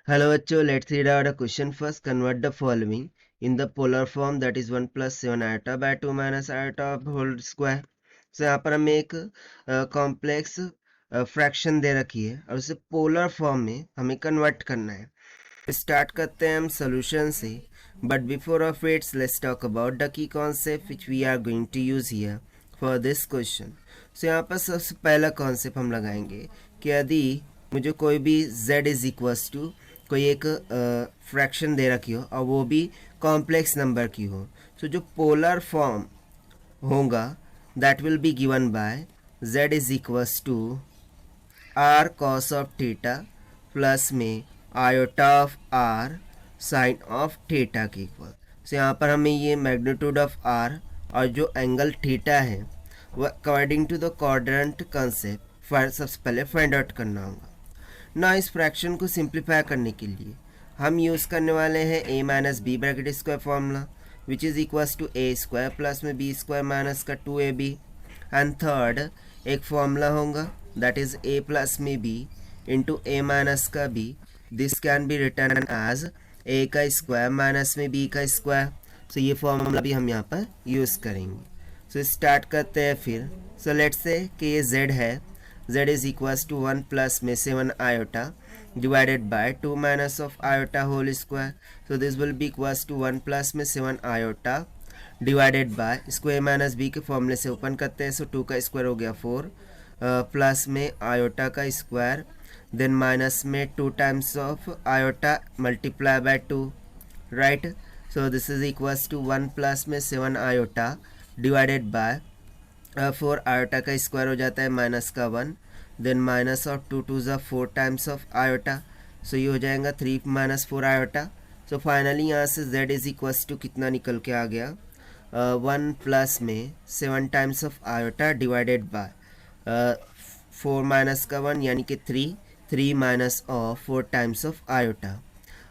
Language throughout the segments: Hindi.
Hello बच्चों, let's read out a question first. Convert the following in the polar form, that is 1 plus 7 iota by 2 minus iota whole square. So यहाँ पर हमें एक कॉम्प्लेक्स फ्रैक्शन दे रखी है और उसे पोलर फॉर्म में हमें कन्वर्ट करना है. स्टार्ट करते हैं हम सोल्यूशन से, but before of its let's talk about the key concept which we are going to use here for this question. So यहाँ पर सबसे पहला कॉन्सेप्ट हम लगाएंगे कि यदि मुझे कोई भी z इज इक्वल्स टू कोई एक फ्रैक्शन दे रखी हो और वो भी कॉम्प्लेक्स नंबर की हो, तो जो पोलर फॉर्म होगा that will be given by z is equals to r cos of theta plus में iota of r sine of theta के इक्वल. सो यहाँ पर हमें ये मैग्नीट्यूड ऑफ आर और जो एंगल थीटा है वो according to the quadrant concept सबसे पहले फाइंड आउट करना होगा ना. इस फ्रैक्शन को सिंप्लीफाई करने के लिए हम यूज़ करने वाले हैं a minus b bracket square formula which is equals to a square plus में बी स्क्वायर माइनस का 2ab. एंड थर्ड एक फॉर्मूला होगा दैट इज़ a प्लस में b इंटू ए माइनस का b. This can be return as a का स्क्वायर माइनस में b का स्क्वायर. सो ये फॉर्मूला भी हम यहाँ पर यूज़ करेंगे. सो स्टार्ट करते हैं फिर. सो लेट्स से कि ये z है, z is equals to 1 plus में 7 iota divided by 2 minus of iota whole square. So this will be equals to 1 plus में 7 iota divided by square minus b के फॉर्मूले से ओपन करते हैं. सो 2 का स्क्वायर हो गया 4 प्लस में आयोटा का स्क्वायर देन माइनस में 2 times of iota multiply by 2 right. So this is equals to 1 plus में 7 आयोटा डिवाइडेड बाय 4 आयोटा का स्क्वायर हो जाता है माइनस का 1 देन माइनस ऑफ 2 टू ज़ा 4 टाइम्स ऑफ आयोटा. सो ये हो जाएगा 3 माइनस 4 आयोटा. सो फाइनली यहाँ से z इज इक्वल्स टू कितना निकल के आ गया 1 प्लस में 7 times of iota divided by 4 minus का 1 यानी कि 3 minus of 4 times of iota.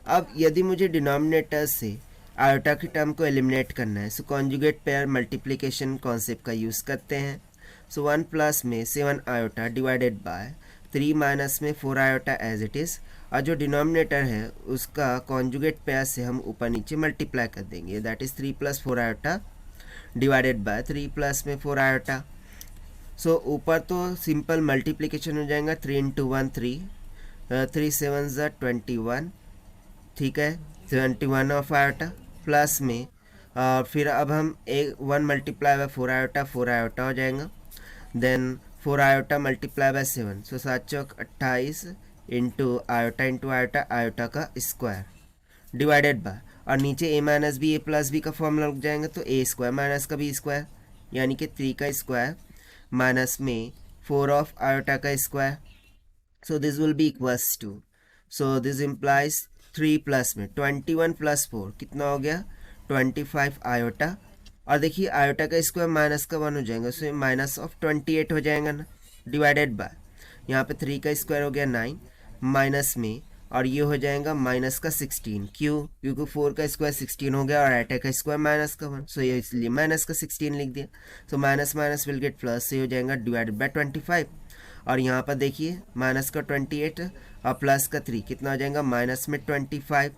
अब यदि मुझे डिनोमिनेटर से आयोटा की टर्म को एलिमिनेट करना है, सो कॉन्जुगेट पेयर मल्टीप्लिकेशन कॉन्सेप्ट का यूज़ करते हैं. सो 1 प्लस में 7 आयोटा डिवाइडेड बाय 3 माइनस में 4 आयोटा एज इट इज़, और जो डिनोमिनेटर है उसका कॉन्जुगेट पेयर से हम ऊपर नीचे मल्टीप्लाई कर देंगे that is 3 plus 4 iota divided bye 3 plus में 4 आयोटा. सो ऊपर तो सिंपल मल्टीप्लिकेशन हो जाएगा 3 इंटू 1 3 7 ज़ा 21, ठीक है 71 ऑफ आयोटा प्लस में फिर अब हम एक 1 मल्टीप्लाई बाय 4 आयोटा हो जाएगा then 4 iota multiply by 7. So 7 चौक 28 इंटू आयोटा आयोटा का स्क्वायर डिवाइडेड बाय और नीचे a minus b a plus b का फॉर्मूला लग जाएगा तो a स्क्वायर माइनस का b स्क्वायर यानी कि 3 का स्क्वायर माइनस में 4 ऑफ आयोटा का square. So this will be equals to, so this implies 3 plus में 21 प्लस 4 कितना हो गया 25 आयोटा. और देखिए आयोटा का स्क्वायर माइनस का 1 हो जाएगा सो माइनस ऑफ 28 हो जाएगा ना डिवाइडेड बाय यहाँ पे 3 का स्क्वायर हो गया 9 माइनस में और ये हो जाएगा माइनस का 16. क्यों? क्योंकि 4 का स्क्वायर 16 हो गया और आयोटा का स्क्वायर माइनस का 1, सो ये इसलिए माइनस का 16 लिख दिया. So minus minus will get plus से हो जाएगा डिवाइडेड बाय 25 और यहाँ पर देखिए माइनस का 28 और प्लस का 3 कितना हो जाएगा माइनस में 25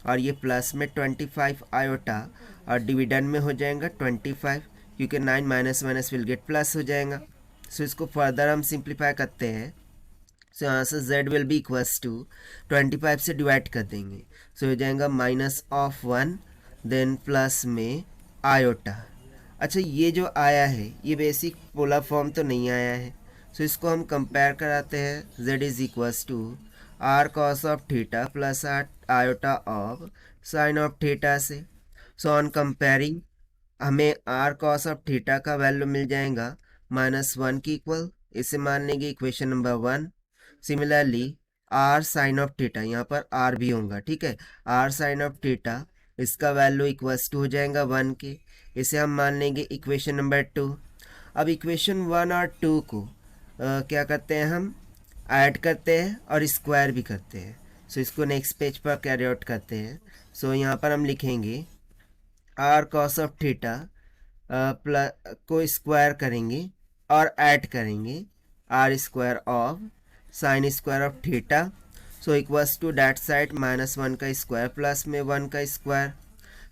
और ये प्लस में 25 आयोटा और डिविडेंड में हो जाएगा 25 क्योंकि 9 minus minus will get plus हो जाएगा. सो इसको फर्दर हम सिंप्लीफाई करते हैं. सो यहाँ से z will be equals to 25 से डिवाइड कर देंगे सो हो जाएगा माइनस ऑफ 1 देन प्लस में आयोटा. अच्छा ये जो आया है ये बेसिक पोलर फॉर्म तो नहीं आया है. सो इसको हम कंपेयर कराते हैं z is equals to r cos of theta plus iota of sine of theta से. सो ऑन कंपेयरिंग हमें आर कॉस ऑफ थीटा का वैल्यू मिल जाएगा -1 की इक्वल, इसे मान लेंगे equation number 1. Similarly r sine of theta, यहाँ पर आर भी होगा, ठीक है, आर साइन ऑफ थीटा इसका वैल्यू इक्वल्स टू हो जाएगा 1 के, इसे हम मान लेंगे इक्वेशन नंबर 2. अब इक्वेशन 1 और 2 को क्या करते हैं हम ऐड करते हैं और स्क्वायर भी करते हैं. सो इसको नेक्स्ट पेज पर कैरी आउट करते हैं. सो यहाँ पर हम लिखेंगे r cos of theta plus को स्क्वायर करेंगे और ऐड करेंगे r square of sine square of theta so equals to that side -1 का स्क्वायर प्लस में 1 का स्क्वायर.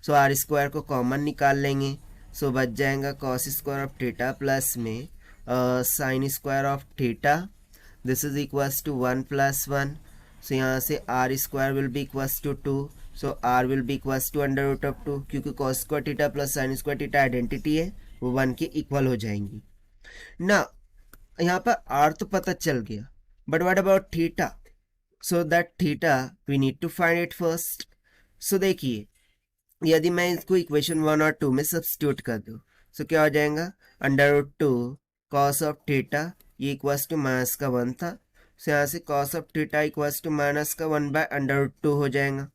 सो आर स्क्वायर को कॉमन निकाल लेंगे. सो बच जाएगा cos square of theta plus में sine square of theta. This is equals to 1 + 1. So यहाँ से r square will be equals to 2. So r will be equals to √2, क्योंकि cos square theta plus sine square theta identity है, वो 1 के इक्वल हो जाएंगी ना. यहाँ पर आर तो पता चल गया, but what about theta? So that theta we need to find it first. So देखिए, यदि मैं इसको इक्वेशन 1 और 2 में सब्स्टिट्यूट कर दूँ, सो क्या हो जाएगा, √2 कॉस ऑफ थीटा ये इक्वल्स टू माइनस का 1 था. सो यहाँ से cos of theta equals to minus का 1/√2 हो जाएगा.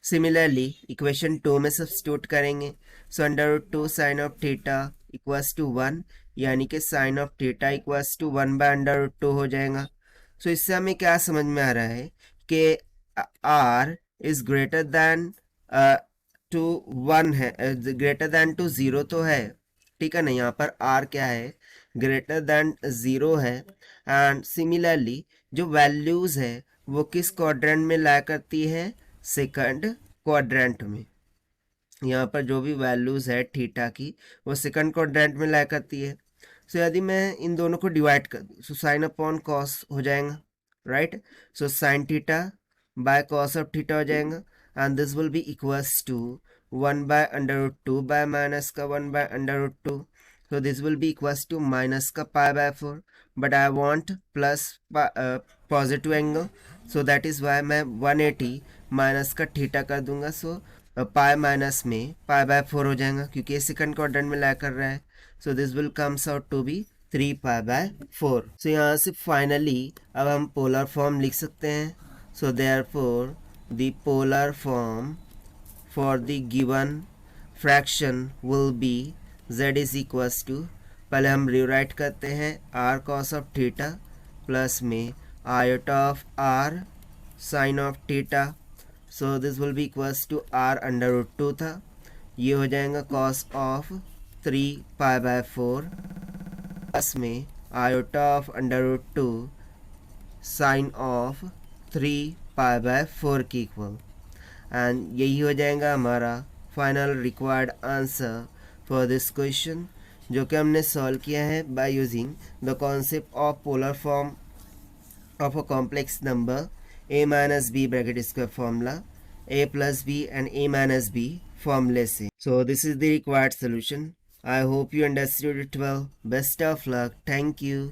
सिमिलरली इक्वेशन 2 में सब्स्टिट्यूट करेंगे. So √2 sine of theta equals to 1, यानी कि sine of theta equals to 1/√2 हो जाएगा. सो इससे हमें क्या समझ में आ रहा है कि r is greater than to 1 है, ग्रेटर दैन टू 0 तो है, ठीक है ना. यहाँ पर आर क्या है, ग्रेटर दैन 0 है. एंड सिमिलरली जो वैल्यूज है वो किस क्वाड्रेंट में ला करती है, सेकंड क्वाड्रेंट में. यहाँ पर जो भी वैल्यूज है थीटा की वो सेकंड क्वाड्रेंट में ला करती है. सो यदि मैं इन दोनों को डिवाइड कर दूँ, सो साइन अपॉन कॉस हो जाएगा, right. So sine theta by cos of theta हो जाएगा, and this will be equals to 1/√2 by minus का 1/√2. So this will be equals to minus का π/4, but I want plus positive angle, so that is why मैं 180 माइनस का थीटा कर दूंगा. सो पाई माइनस में π/4 हो जाएगा, क्योंकि ये सेकंड क्वाड्रेंट में ला कर रहा है. So this will comes out to be 3π/4. So यहाँ से फाइनली अब हम पोलर फॉर्म लिख सकते हैं. So therefore the polar form for the given fraction will be z is equals to, पहले हम रिराइट करते हैं r cos of theta plus में iota of r sine of theta. So this will be equals to r√2 था, ये हो जाएगा cos ऑफ 3π/4 प्लस में आयोटा ऑफ √2 साइन ऑफ 3π/4 की इक्वल. एंड यही हो जाएगा हमारा final required answer for this question, जो कि हमने सॉल्व किया है by using the concept of polar form of a complex number a minus b bracket square formula, a plus b and a minus b formula से. So this is the required solution. I hope you understood it well. Best of luck. Thank you.